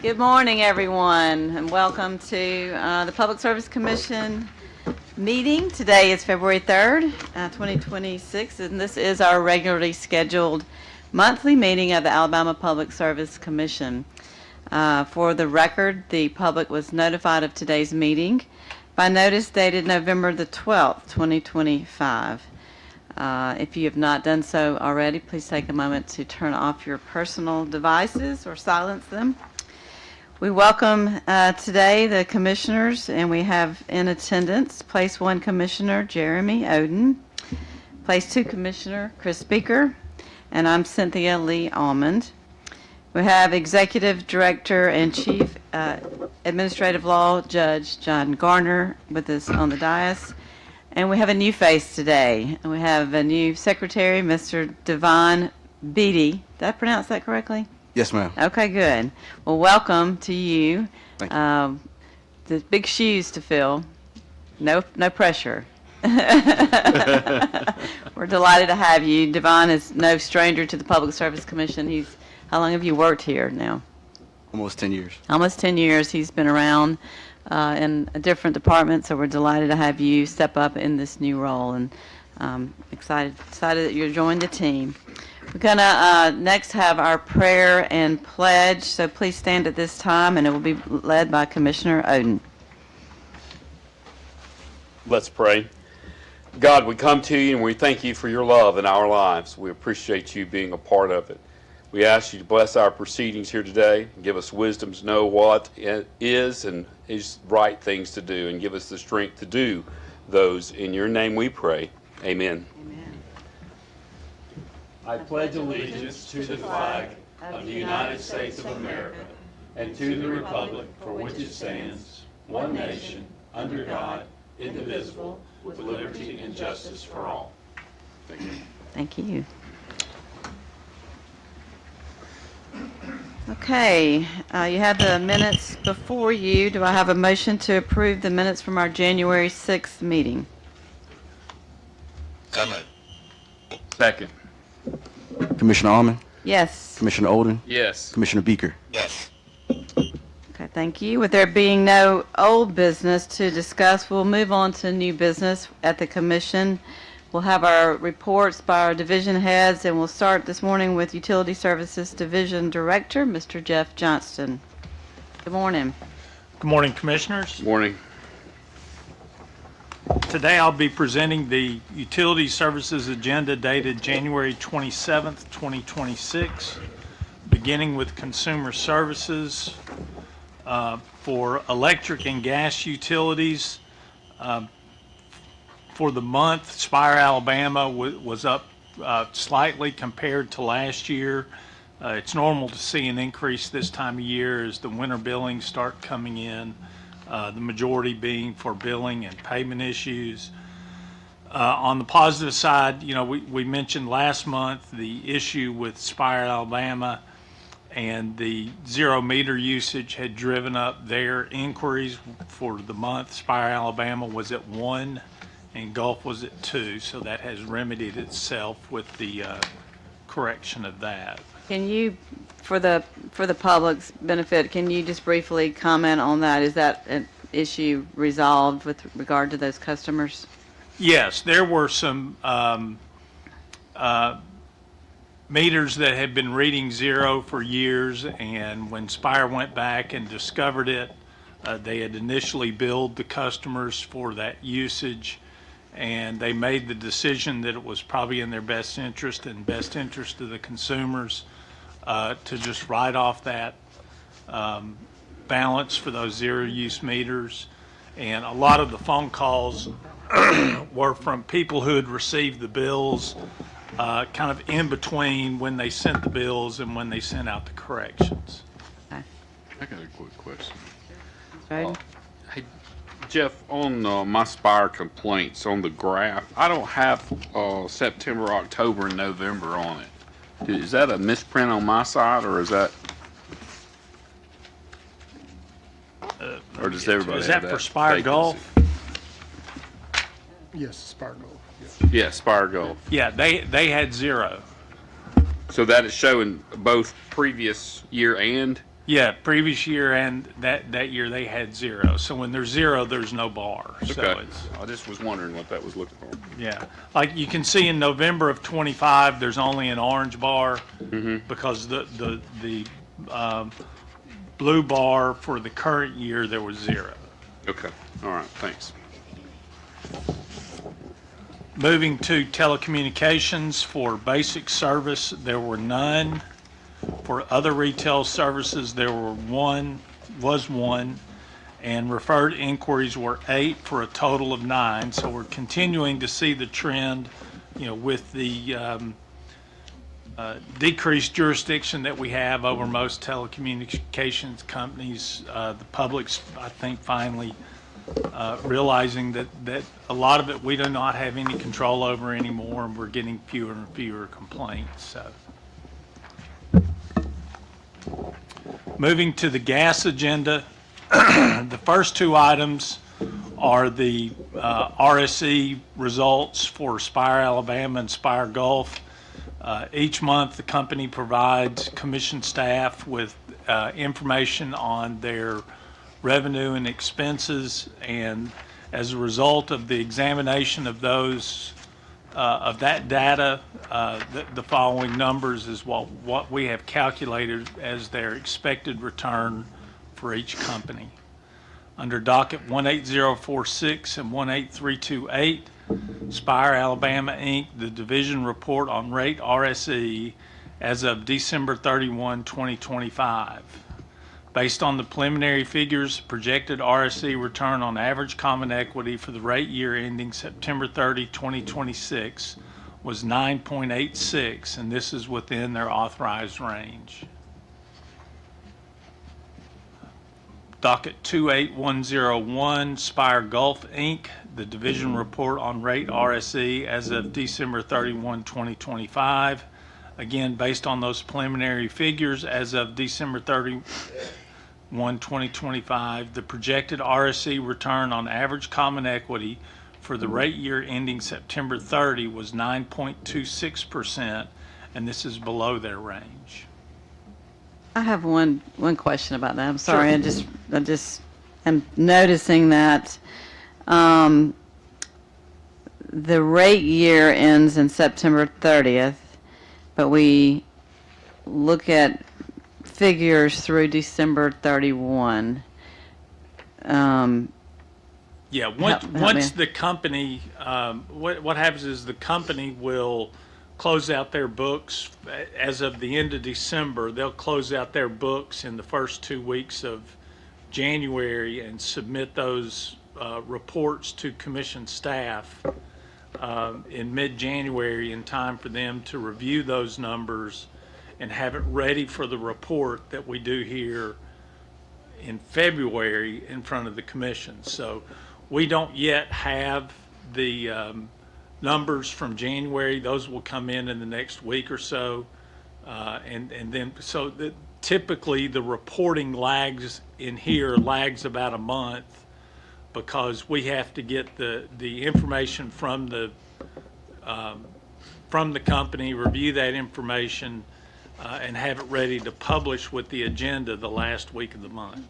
Good morning, everyone, and welcome to the Public Service Commission meeting. Today is February 3rd, 2026, and this is our regularly scheduled monthly meeting of the Alabama Public Service Commission. For the record, the public was notified of today's meeting by notice dated November the 12th, 2025. If you have not done so already, please take a moment to turn off your personal devices or silence them. We welcome today the commissioners, and we have in attendance Place 1 Commissioner Jeremy Oden, Place 2 Commissioner Chris Speaker, and I'm Cynthia Lee Almond. We have Executive Director and Chief Administrative Law Judge John Garner with us on the dais. And we have a new face today. We have a new secretary, Mr. Devon Beatty. Did I pronounce that correctly? Yes, ma'am. Okay, good. Well, welcome to you. Thank you. The big shoes to fill. No pressure. We're delighted to have you. Devon is no stranger to the Public Service Commission. How long have you worked here now? Almost 10 years. Almost 10 years. He's been around in a different department, so we're delighted to have you step up in this new role, and excited that you're joining the team. We're going to next have our prayer and pledge, so please stand at this time, and it will be led by Commissioner Oden. Let's pray. God, we come to you and we thank you for your love in our lives. We appreciate you being a part of it. We ask you to bless our proceedings here today, and give us wisdom to know what is and is right things to do, and give us the strength to do those. In your name we pray. Amen. Amen. I pledge allegiance to the flag of the United States of America and to the republic for which it stands, one nation, under God, indivisible, with liberty and justice for all. Thank you. Thank you. Okay, you have the minutes before you. Do I have a motion to approve the minutes from our January 6th meeting? Second. Commissioner Almond, Yes. Commissioner Oden, Yes. Commissioner Beaker. Okay, thank you. With there being no old business to discuss, we'll move on to new business at the commission. We'll have our reports by our division heads, and we'll start this morning with Utility Services Division Director, Mr. Jeff Johnston. Good morning. Good morning, Commissioners. Morning. Today I'll be presenting the Utility Services Agenda dated January 27th, 2026, beginning with Consumer Services for electric and gas utilities. For the month, Spire, Alabama was up slightly compared to last year. It's normal to see an increase this time of year as the winter billings start coming in, the majority being for billing and payment issues. On the positive side, we mentioned last month the issue with Spire, Alabama, and the zero meter usage had driven up their inquiries for the month. Spire, Alabama was at 1. And Gulf was at 2, so that has remedied itself with the correction of that. Can you, for the public's benefit, can you just briefly comment on that? Is that an issue resolved with regard to those customers? Yes, there were some meters that had been reading 0 for years, and when Spire went back and discovered it, they had initially billed the customers for that usage, and they made the decision that it was probably in their best interest and best interest of the consumers to just write off that balance for those zero-use meters. And a lot of the phone calls were from people who had received the bills kind of in between when they sent the bills and when they sent out the corrections. I got a quick question. Right? Hey, Jeff, on my Spire complaints on the graph, I don't have September, October, and November on it. Is that a misprint on my side, or is that, or does everybody Is have that for Spire vacancy? Gulf? Yes, Spargo. Yeah, Spire Gulf. Yeah, they had 0. So that is showing both previous year and Yeah, previous year and that year they had 0. So when there's 0, there's no bar. So Okay. it's, I just was wondering what that was looking for. yeah. Like you can see in November of 25, there's only an orange bar because the blue bar for the current year, there was 0. Okay. All right. Thanks. Moving to telecommunications, for basic service, there were none. For other retail services, there was one, and referred inquiries were 8 for a total of 9. So we're continuing to see the trend, with the decreased jurisdiction that we have over most telecommunications companies. The public's, I think, finally realizing that a lot of it we do not have any control over anymore, and we're getting fewer and fewer complaints. So, moving to the gas agenda, the first 2 items are the RSE results for Spire, Alabama and Spire Gulf. Each month, the company provides commission staff with information on their revenue and expenses, and as a result of the examination of those of that data, the following numbers is what we have calculated as their expected return for each company. Under docket 18046 and 18328, Spire, Alabama, Inc., the division report on rate RSE as of December 31, 2025. Based on the preliminary figures, projected RSE return on average common equity for the rate year ending September 30, 2026 was 9.86, and this is within their authorized range. Docket 28101, Spire Gulf, Inc., the division report on rate RSE as of December 31, 2025. Again, based on those preliminary figures as of December 31, 2025, the projected RSE return on average common equity for the rate year ending September 30 was 9.26%, and this is below their range. I have one question about that. I'm sorry. I just am noticing that the rate year ends in September 30th, but we look at figures through December 31. Yeah, Help me. once the company, what happens is the company will close out their books as of the end of December. They'll close out their books in the first 2 weeks of January and submit those reports to commission staff in mid-January, in time for them to review those numbers and have it ready for the report that we do here in February in front of the commission. So we don't yet have the numbers from January. Those will come in the next week or so. And then, so typically the reporting lags about a month, because we have to get the information from the company, review that information, and have it ready to publish with the agenda the last week of the month.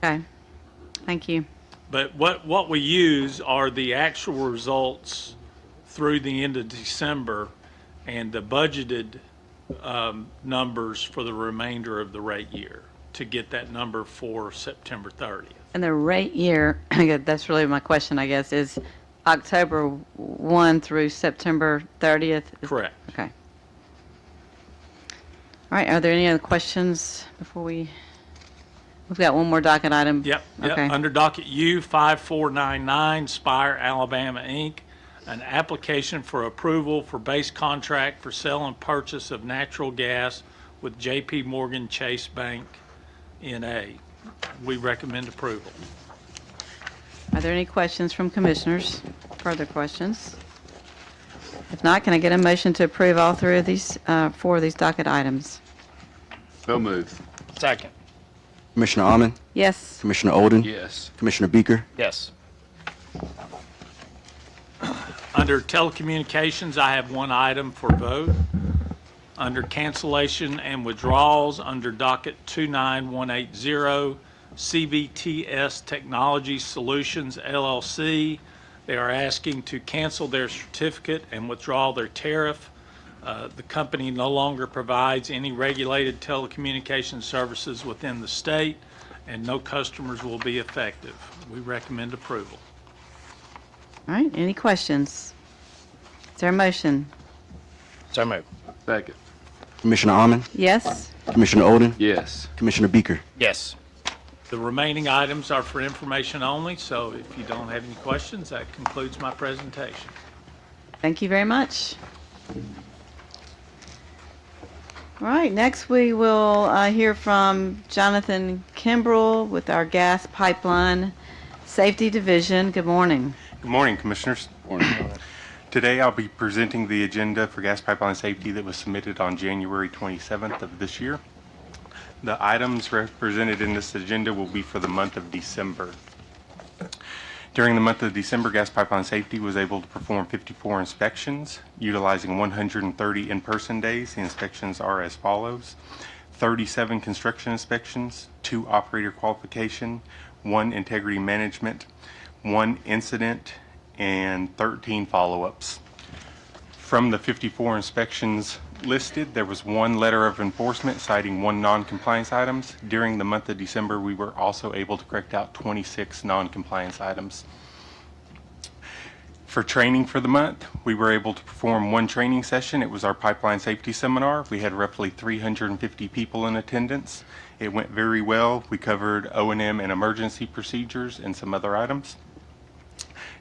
Okay. Thank you. But what we use are the actual results through the end of December and the budgeted numbers for the remainder of the rate year to get that number for September 30th. And the rate year, that's really my question, I guess, is October 1 through September 30th? Correct. Okay. All right, are there any other questions before we've got one more docket item? Yep. Okay. Under docket U 5499, Spire, Alabama, Inc., an application for approval for base contract for sale and purchase of natural gas with J.P. Morgan Chase Bank, N.A. We recommend approval. Are there any questions from commissioners? Further questions? If not, can I get a motion to approve all 4 of these docket items? So moved. Second. Commissioner Almond, Yes. Commissioner Olden, Yes. Commissioner Beaker, Yes. Under telecommunications, I have one item for vote. Under cancellation and withdrawals, under docket 29180, CVTS Technology Solutions LLC, they are asking to cancel their certificate and withdraw their tariff. The company no longer provides any regulated telecommunications services within the state, and no customers will be effective. We recommend approval. All right, any questions? Is there a motion? So moved. Second. Commissioner Almond, Yes? Commissioner Oden, Yes. Commissioner Beaker. Yes. The remaining items are for information only, so if you don't have any questions, that concludes my presentation. Thank you very much. All right, next we will hear from Jonathan Kimbrell with our Gas Pipeline Safety Division. Good morning. Good morning, Commissioners. Today I'll be presenting the agenda for gas pipeline safety that was submitted on January 27th of this year. The items represented in this agenda will be for the month of December. During the month of December, Gas Pipeline Safety was able to perform 54 inspections, utilizing 130 in-person days. The inspections are as follows: 37 construction inspections, 2 operator qualification, 1 integrity management, 1 incident, and 13 follow-ups. From the 54 inspections listed, there was 1 letter of enforcement citing 1 non-compliance items. During the month of December, we were also able to correct out 26 non-compliance items. For training for the month, we were able to perform 1 training session. It was our pipeline safety seminar. We had roughly 350 people in attendance. It went very well. We covered O&M and emergency procedures and some other items.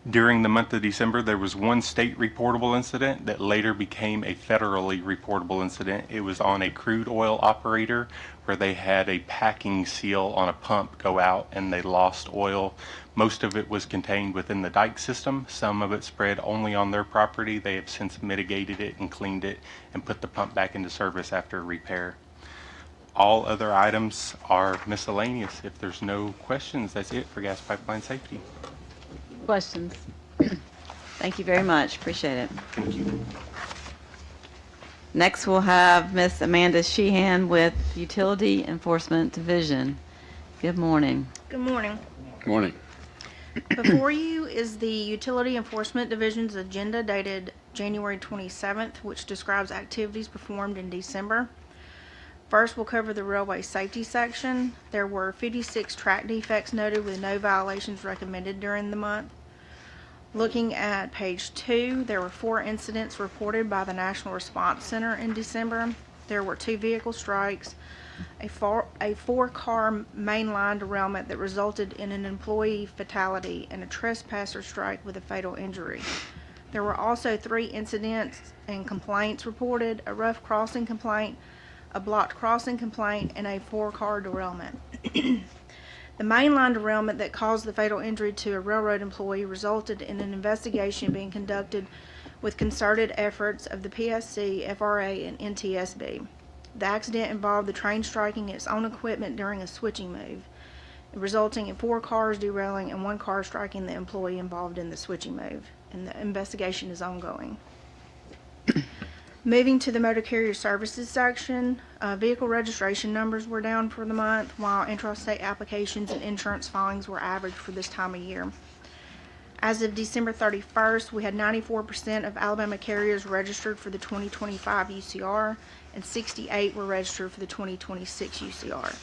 During the month of December, there was 1 state reportable incident that later became a federally reportable incident. It was on a crude oil operator where they had a packing seal on a pump go out and they lost oil. Most of it was contained within the dike system. Some of it spread only on their property. They have since mitigated it and cleaned it and put the pump back into service after repair. All other items are miscellaneous. If there's no questions, that's it for gas pipeline safety. Questions? Thank you very much. Appreciate it. Thank you. Next, we'll have Miss Amanda Sheehan with Utility Enforcement Division. Good morning. Good morning. Morning. Before you is the Utility Enforcement Division's agenda dated January 27th, which describes activities performed in December. First, we'll cover the railway safety section. There were 56 track defects noted with no violations recommended during the month. Looking at page 2, there were 4 incidents reported by the National Response Center in December. There were 2 vehicle strikes, a 4-car mainline derailment that resulted in an employee fatality, and a trespasser strike with a fatal injury. There were also 3 incidents and complaints reported: a rough crossing complaint, a blocked crossing complaint, and a 4-car derailment. The mainline derailment that caused the fatal injury to a railroad employee resulted in an investigation being conducted with concerted efforts of the PSC, FRA, and NTSB. The accident involved the train striking its own equipment during a switching move, resulting in 4 cars derailing and 1 car striking the employee involved in the switching move, and the investigation is ongoing. Moving to the motor carrier services section, vehicle registration numbers were down for the month, while intrastate applications and insurance filings were average for this time of year. As of December 31st, we had 94% of Alabama carriers registered for the 2025 UCR, and 68 were registered for the 2026 UCR.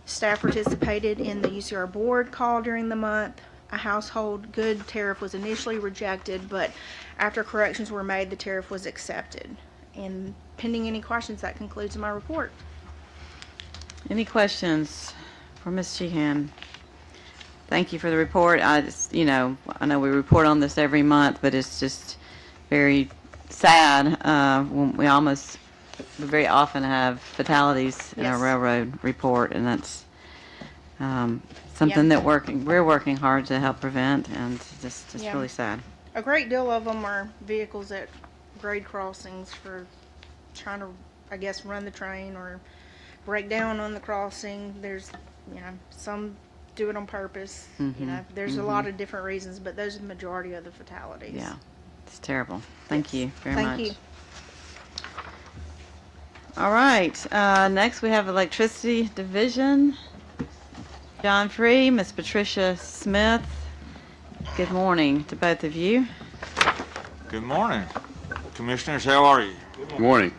Staff participated in the UCR board call during the month. A household good tariff was initially rejected, but after corrections were made, the tariff was accepted. And pending any questions, that concludes my report. Any questions for Ms. Sheehan? Thank you for the report. I know we report on this every month, but it's just very sad when we very often have fatalities in our Yes. railroad report, and that's something that we're working hard to help prevent, and just Yeah. really sad. A great deal of them are vehicles at grade crossings for trying to, I guess, run the train or break down on the crossing. There's, some do it on purpose. There's a lot of different reasons, but those are the majority of the fatalities. Yeah, it's terrible. Thank you very much. Thank you. All right, next we have Electricity Division. John Free, Miss Patricia Smith. Good morning to both of you. Good morning. Commissioners, how are you? Good morning.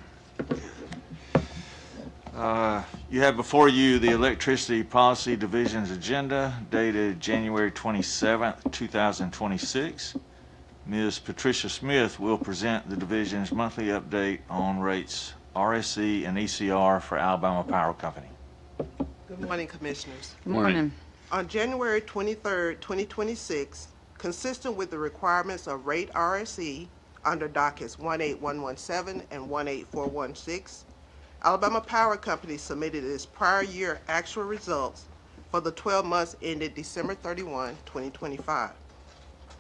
You have before you the Electricity Policy Division's agenda dated January 27th, 2026. Ms. Patricia Smith will present the division's monthly update on rates RSC and ECR for Alabama Power Company. Good morning, Commissioners. Good morning. On January 23, 2026, consistent with the requirements of rate RSE under dockets 18117 and 18416, Alabama Power Company submitted its prior year actual results for the 12 months ended December 31, 2025.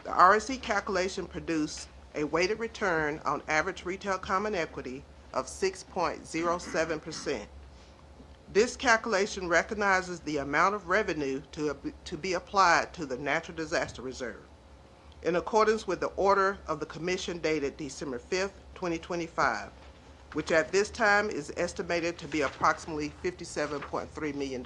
The RSE calculation produced a weighted return on average retail common equity of 6.07%. This calculation recognizes the amount of revenue to be applied to the Natural Disaster Reserve. In accordance with the order of the Commission dated December 5th, 2025, which at this time is estimated to be approximately $57.3 million.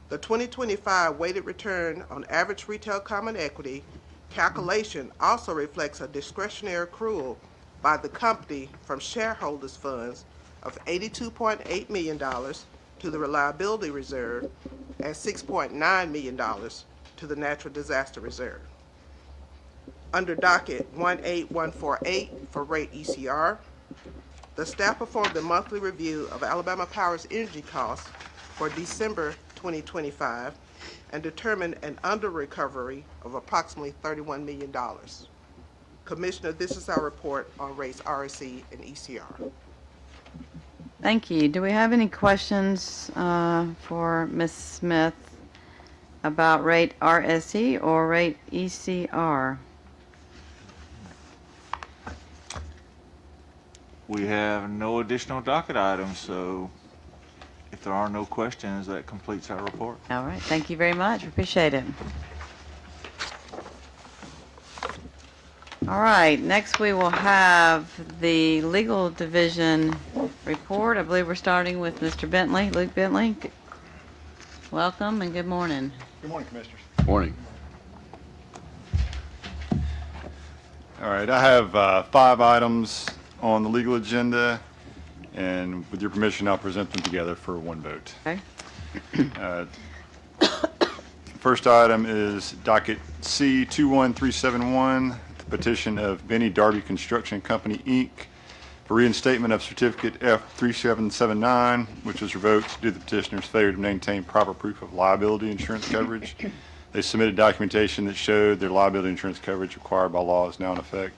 The 2025 weighted return on average retail common equity calculation also reflects a discretionary accrual by the company from shareholders' funds of $82.8 million to the Reliability Reserve and $6.9 million to the Natural Disaster Reserve. Under docket 18148 for rate ECR, the staff performed a monthly review of Alabama Power's energy costs for December 2025 and determined an under-recovery of approximately $31 million. Commissioner, this is our report on rates RSC and ECR. Thank you. Do we have any questions for Ms. Smith about rate RSE or rate ECR? We have no additional docket items, so if there are no questions, that completes our report. All right, thank you very much. Appreciate it. All right, next we will have the Legal Division report. I believe we're starting with Mr. Bentley, Luke Bentley. Welcome and good morning. Good morning, Commissioners. Morning. All right, I have 5 items on the legal agenda, and with your permission, I'll present them together for one vote. Okay. First item is docket C21371, the petition of Benny Darby Construction Company, Inc. for reinstatement of certificate F3779, which was revoked due to the petitioner's failure to maintain proper proof of liability insurance coverage. They submitted documentation that showed their liability insurance coverage required by law is now in effect.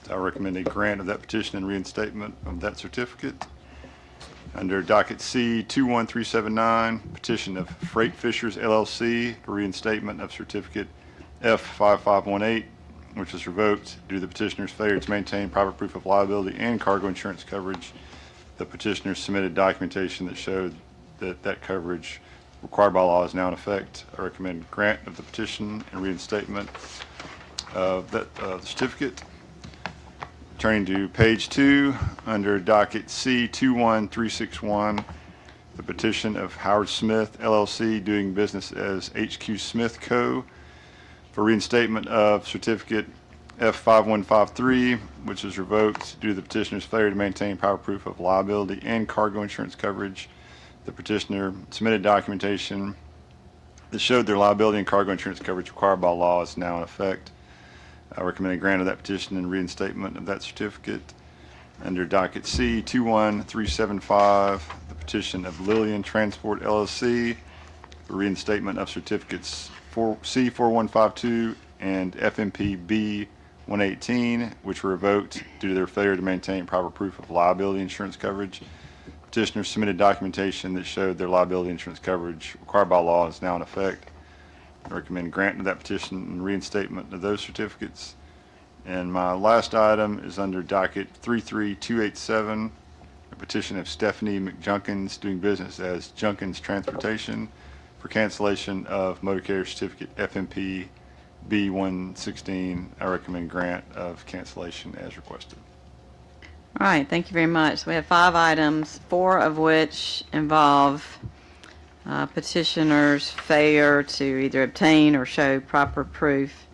I recommend a grant of that petition and reinstatement of that certificate. Under docket C21379, petition of Freight Fishers LLC for reinstatement of certificate F5518, which was revoked due to the petitioner's failure to maintain proper proof of liability and cargo insurance coverage. The petitioner submitted documentation that showed that that coverage required by law is now in effect. I recommend grant of the petition and reinstatement of that certificate. Turning to page 2, under docket C21361, the petition of Howard Smith LLC doing business as HQ Smith Co. for reinstatement of certificate F5153, which is revoked due to the petitioner's failure to maintain proper proof of liability and cargo insurance coverage. The petitioner submitted documentation that showed their liability and cargo insurance coverage required by law is now in effect. I recommend a grant of that petition and reinstatement of that certificate. Under docket C21375, the petition of Lillian Transport LLC for reinstatement of certificates C4152 and FMP B118, which were revoked due to their failure to maintain proper proof of liability insurance coverage. Petitioner submitted documentation that showed their liability insurance coverage required by law is now in effect. I recommend granting that petition and reinstatement of those certificates. And my last item is under docket 33287, a petition of Stephanie McJunkins doing business as Junkins Transportation for cancellation of motor carrier certificate FMP B116. I recommend grant of cancellation as requested. All right, thank you very much. We have 5 items, 4 of which involve petitioners' failure to either obtain or show proper proof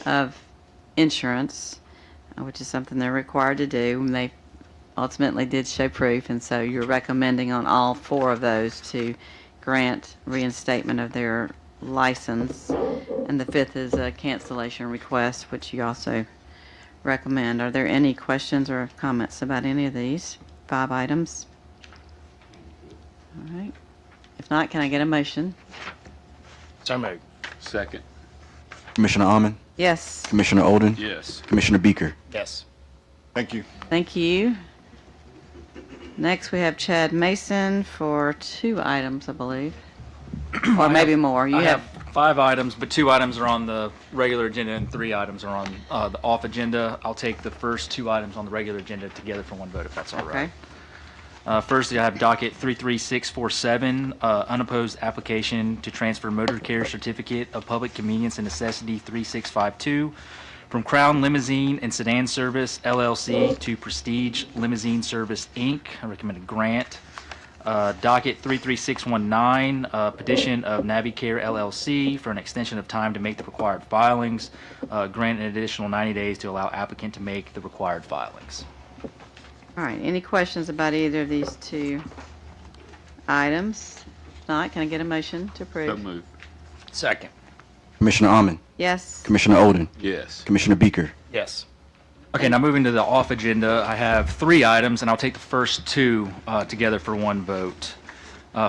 of insurance, which is something they're required to do, and they ultimately did show proof, and so you're recommending on all 4 of those to grant reinstatement of their license, and the 5th is a cancellation request, which you also recommend. Are there any questions or comments about any of these 5 items? All right. If not, can I get a motion? So moved. Second. Commissioner Almond, Yes. Commissioner Olden, Yes. Commissioner Beaker. Yes. Thank you. Thank you. Next, we have Chad Mason for 2 items, I believe. Or maybe more. You I have, have 5 items, but 2 items are on the regular agenda and 3 items are on the off agenda. I'll take the first 2 items on the regular agenda together for one vote, if that's all right. okay. First, I have docket 33647, unopposed application to transfer motor care certificate of public convenience and necessity 3652 from Crown Limousine and Sedan Service LLC to Prestige Limousine Service Inc. I recommend a grant. Docket 33619, petition of Navicare LLC for an extension of time to make the required filings. Grant an additional 90 days to allow applicant to make the required filings. All right, any questions about either of these 2 items? If not, can I get a motion to So approve? moved. Second. Commissioner Almond, Yes. Commissioner Olden, Yes. Commissioner Beaker. Yes. Okay, now moving to the off agenda, I have 3 items, and I'll take the first 2 together for one vote.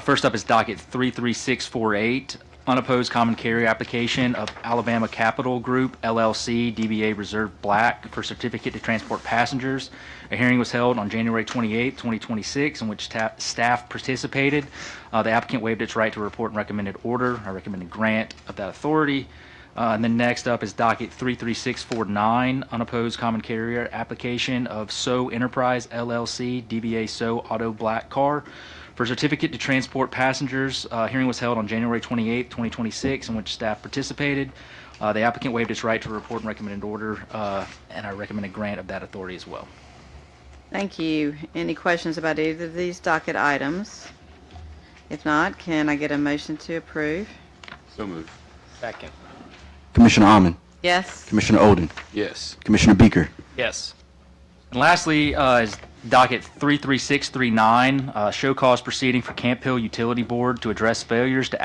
First up is docket 33648, unopposed common carrier application of Alabama Capital Group LLC, DBA Reserve Black, for certificate to transport passengers. A hearing was held on January 28, 2026, in which staff participated. The applicant waived its right to report and recommended order. I recommend a grant of that authority. And then next up is docket 33649, unopposed common carrier application of So Enterprise LLC, DBA So Auto Black Car, for certificate to transport passengers. Hearing was held on January 28, 2026, in which staff participated. The applicant waived its right to report and recommended order, and I recommend a grant of that authority as well. Thank you. Any questions about either of these docket items? If not, can I get a motion to approve? So moved. Second. Commissioner Almond, Yes. Commissioner Olden, Yes. Commissioner Beaker. Yes. And lastly is docket 33639, show cause proceeding for Camp Hill Utility Board to address failures to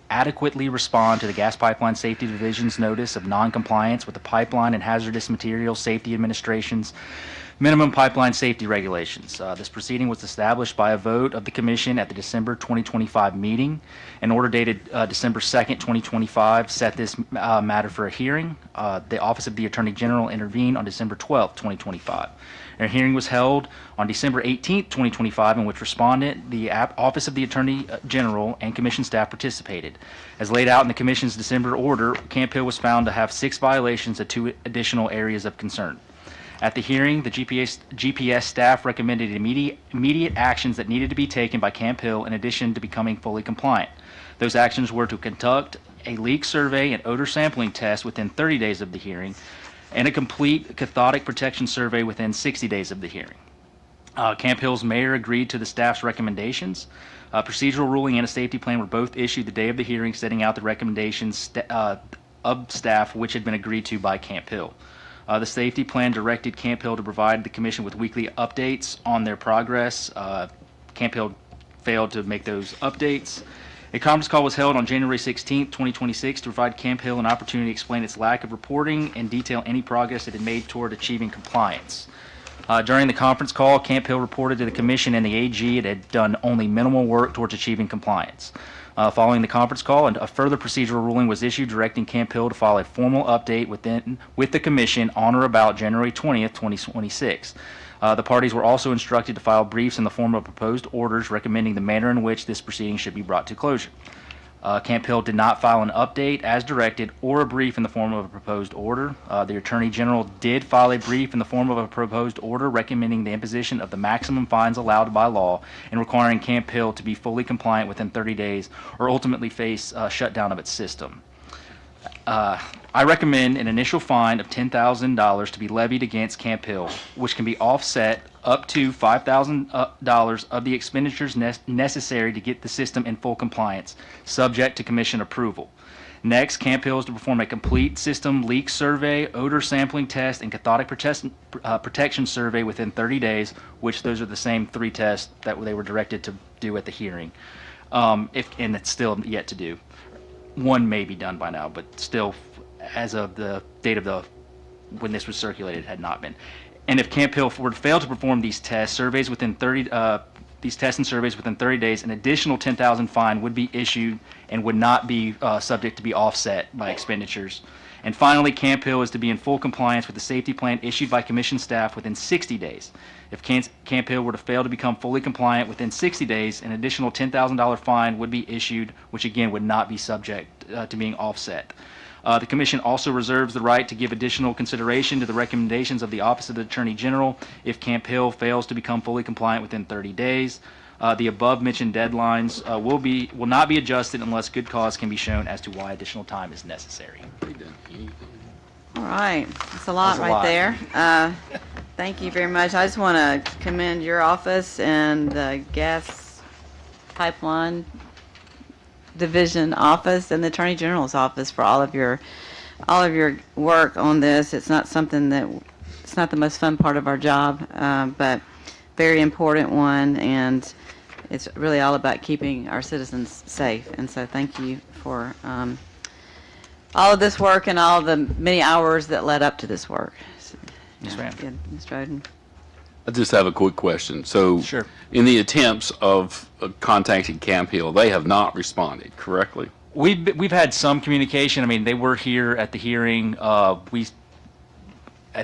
adequately respond to the Gas Pipeline Safety Division's notice of noncompliance with the Pipeline and Hazardous Materials Safety Administration's minimum pipeline safety regulations. This proceeding was established by a vote of the Commission at the December 2025 meeting. An order dated December 2nd, 2025 set this matter for a hearing. The Office of the Attorney General intervened on December 12th, 2025. A hearing was held on December 18th, 2025, in which respondent, the Office of the Attorney General, and Commission staff participated. As laid out in the Commission's December order, Camp Hill was found to have 6 violations of 2 additional areas of concern. At the hearing, the GPS staff recommended immediate actions that needed to be taken by Camp Hill in addition to becoming fully compliant. Those actions were to conduct a leak survey and odor sampling test within 30 days of the hearing, and a complete cathodic protection survey within 60 days of the hearing. Camp Hill's mayor agreed to the staff's recommendations. A procedural ruling and a safety plan were both issued the day of the hearing, setting out the recommendations of staff, which had been agreed to by Camp Hill. The safety plan directed Camp Hill to provide the Commission with weekly updates on their progress. Camp Hill failed to make those updates. A conference call was held on January 16, 2026 to provide Camp Hill an opportunity to explain its lack of reporting and detail any progress it had made toward achieving compliance. During the conference call, Camp Hill reported to the Commission and the AG it had done only minimal work towards achieving compliance. Following the conference call, a further procedural ruling was issued directing Camp Hill to file a formal update with the Commission on or about January 20th, 2026. The parties were also instructed to file briefs in the form of proposed orders recommending the manner in which this proceeding should be brought to closure. Camp Hill did not file an update as directed or a brief in the form of a proposed order. The Attorney General did file a brief in the form of a proposed order recommending the imposition of the maximum fines allowed by law and requiring Camp Hill to be fully compliant within 30 days or ultimately face shutdown of its system. I recommend an initial fine of $10,000 to be levied against Camp Hill, which can be offset up to $5,000 of the expenditures necessary to get the system in full compliance, subject to commission approval. Next, Camp Hill is to perform a complete system leak survey, odor sampling test, and cathodic protection survey within 30 days, which those are the same 3 tests that they were directed to do at the hearing. And it's still yet to do. One may be done by now, but still, as of the date of when this was circulated, it had not been. And if Camp Hill were to fail to perform these tests, these tests and surveys within 30 days, an additional $10,000 fine would be issued and would not be subject to be offset by expenditures. And finally, Camp Hill is to be in full compliance with the safety plan issued by commission staff within 60 days. If Camp Hill were to fail to become fully compliant within 60 days, an additional $10,000 fine would be issued, which again would not be subject to being offset. The Commission also reserves the right to give additional consideration to the recommendations of the Office of the Attorney General if Camp Hill fails to become fully compliant within 30 days. The above-mentioned deadlines will not be adjusted unless good cause can be shown as to why additional time is necessary. All right, that's a lot That's a right lot. there. Thank you very much. I just want to commend your office and the gas pipeline division office and the Attorney General's office for all of your work on this. It's not the most fun part of our job, but very important one, and it's really all about keeping our citizens safe. And so thank you for all of this work and all the many hours that led up to this work. So, Yes, ma'am. Good. Mr. Oden. I just have a quick question. So, Sure. in the attempts of contacting Camp Hill, they have not responded correctly. We've had some communication. I mean, they were here at the hearing. A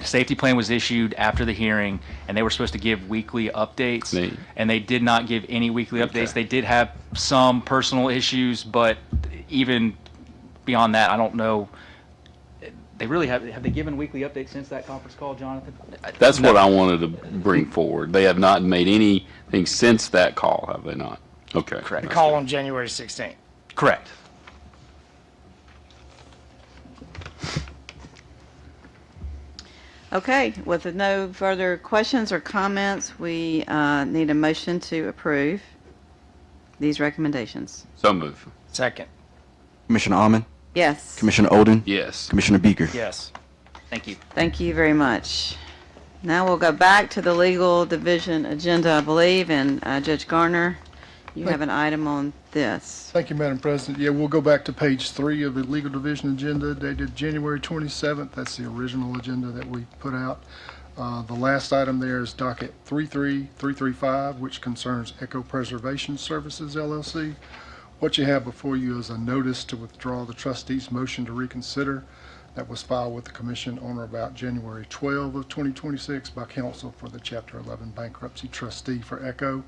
safety plan was issued after the hearing, and they were supposed to give weekly updates, Neat. and they did not give any weekly updates. Okay. They did have some personal issues, but even beyond that, I don't know. They really have they given weekly updates since that conference call, Jonathan? That's what I wanted to bring forward. They have not made anything since that call, have they not? Okay. Correct. The call on January 16th. Correct. Okay, with no further questions or comments, we need a motion to approve these recommendations. So move. Second. Commissioner Almond, Yes. Commissioner Oden, Yes. Commissioner Beaker. Yes. Thank you. Thank you very much. Now we'll go back to the legal division agenda, I believe, and Judge Garner, you have an item on this. Thank you, Madam President. Yeah, we'll go back to page 3 of the Legal Division agenda dated January 27th. That's the original agenda that we put out. The last item there is docket 33335, which concerns Echo Preservation Services, LLC. What you have before you is a notice to withdraw the trustee's motion to reconsider that was filed with the Commission on or about January 12 of 2026 by counsel for the Chapter 11 bankruptcy trustee for Echo.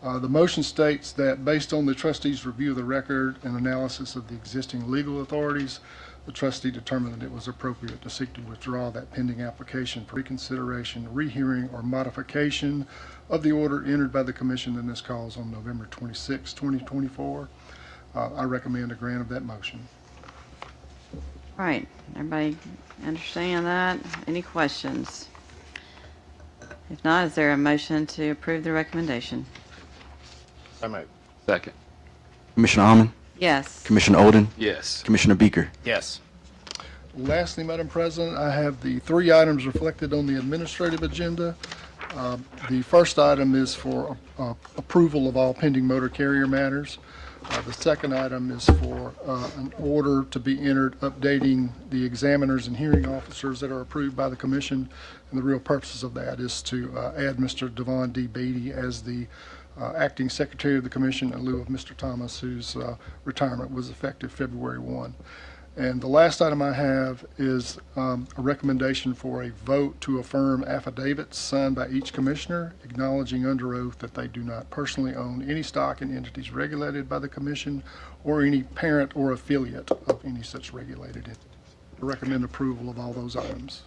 The motion states that based on the trustee's review of the record and analysis of the existing legal authorities, the trustee determined that it was appropriate to seek to withdraw that pending application for reconsideration, rehearing, or modification of the order entered by the Commission in this cause on November 26, 2024. I recommend a grant of that motion. All right, everybody understand that? Any questions? If not, is there a motion to approve the recommendation? So moved. Second. Commissioner Almond, Yes. Commissioner Oden, Yes. Commissioner Beaker. Yes. Lastly, Madam President, I have the 3 items reflected on the administrative agenda. The first item is for approval of all pending motor carrier matters. The second item is for an order to be entered updating the examiners and hearing officers that are approved by the Commission. And the real purpose of that is to add Mr. Devon D. Beatty as the acting secretary of the Commission in lieu of Mr. Thomas, whose retirement was effective February 1. And the last item I have is a recommendation for a vote to affirm affidavits signed by each commissioner acknowledging under oath that they do not personally own any stock in entities regulated by the Commission or any parent or affiliate of any such regulated entity. I recommend approval of all those items.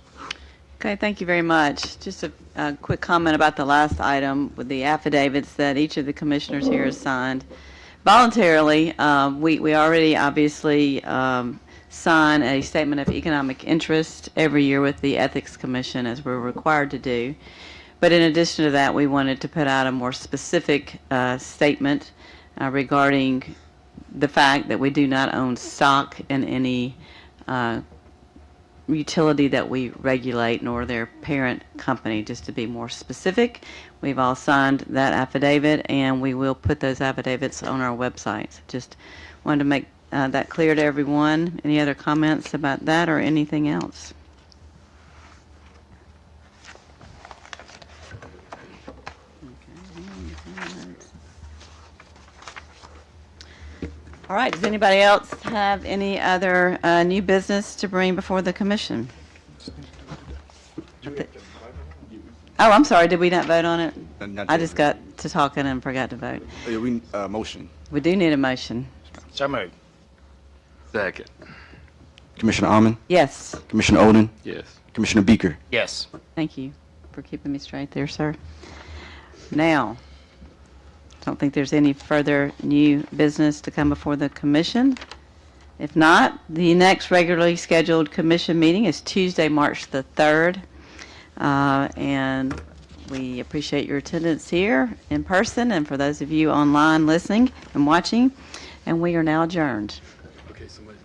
Okay, thank you very much. Just a quick comment about the last item with the affidavits that each of the commissioners here has signed voluntarily. We already obviously sign a statement of economic interest every year with the Ethics Commission, as we're required to do. But in addition to that, we wanted to put out a more specific statement regarding the fact that we do not own stock in any utility that we regulate, nor their parent company. Just to be more specific, we've all signed that affidavit, and we will put those affidavits on our website. Just wanted to make that clear to everyone. Any other comments about that or anything else? All right, does anybody else have any other new business to bring before the commission? Oh, I'm sorry, did we not vote on it? I just got to talking and forgot to vote. We, motion. We do need a motion. So moved. Second. Commissioner Almond, Yes, Commissioner Oden, Yes. Commissioner Beaker. Yes. thank you for keeping me straight there, sir. Now, don't think there's any further new business to come before the commission. If not, the next regularly scheduled commission meeting is Tuesday, March the 3rd. And we appreciate your attendance here in person and for those of you online listening and watching. And we are now adjourned. Okay, somebody.